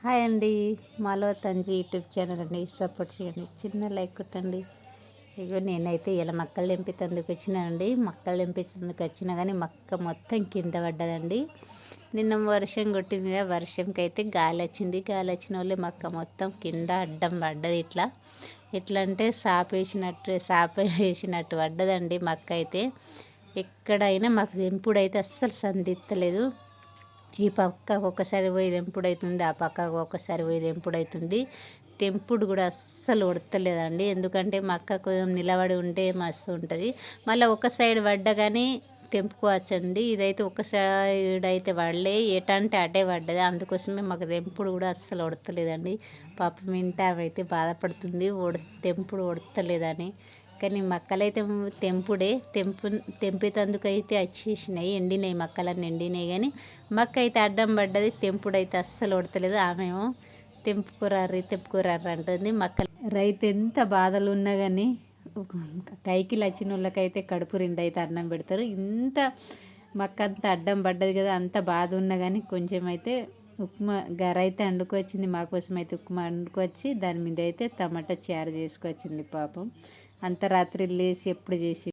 Hi అండి, మాలో తంజీ YouTube channel అండి. సపోర్ట్ చేయండి, చిన్న లైక్ కొట్టండి. ఇగో నేనైతే ఇలా మక్కలు తెంపేందుకు వచ్చినానండి. మక్కలు తెంపేందుకు వచ్చినా కానీ మక్క మొత్తం కింద పడ్డదండి. నిన్న వర్షం కొట్టింది, వర్షంకి అయితే గాలి వచ్చింది. గాలి వచ్చిన వాళ్ళే మక్క మొత్తం కింద అడ్డం పడ్డది. ఎట్లా అంటే సాప వేసినట్టు పడ్డదండి మక్క అయితే. ఎక్కడైనా మాకు తెంపుడైతే అస్సలు సందిత్తలేదు. ఈ పక్కకు ఒకసారి పోయి తెంపుడవుతుంది, ఆ పక్కకు ఒకసారి పోయి తెంపుడవుతుంది. తెంపుడు కూడా అస్సలు ఉడతలేదండి. ఎందుకంటే మక్క నిలబడి ఉంటే మస్తు ఉంటుంది. మళ్ళీ ఒక సైడ్ పడ్డా కానీ తెంపుకోవచ్చండి. ఇదైతే ఒక సైడ్ అయితే పడలే, ఎటంటే అటే పడ్డది. అందుకోసమే మాకు తెంపుడు కూడా అస్సలు ఉడతలేదండి. పాపం ఇంట అయితే బాధపడుతుంది, తెంపుడు ఉడతలేదని. కానీ మక్కలైతే తెంపేటందుకు అయితే వచ్చేసినాయి, ఎండినాయి, మక్కలన్నీ ఎండినాయి. కానీ మక్క అయితే అడ్డం పడ్డది, తెంపుడైతే అస్సలు ఉడతలేదు. ఆమెమో తెంపుకోరారు అంటుంది. రైతు ఎంత బాధలు ఉన్నా కానీ కైకి వచ్చిన వాళ్ళకైతే కడుపు రెండు అయితే అన్నం పెడతారు. ఇంత మక్క అంతా అడ్డం పడ్డది కదా, అంత బాధ ఉన్నా కానీ కొంచెం అయితే ఉప్మా గరైతే వండుకొచ్చింది. మా కోసం అయితే ఉప్మా వండుకొచ్చి దాని మీద అయితే టమాటా చారు చేసుకొచ్చింది. పాపం అంత రాత్రి లేచి ఎప్పుడు చేసి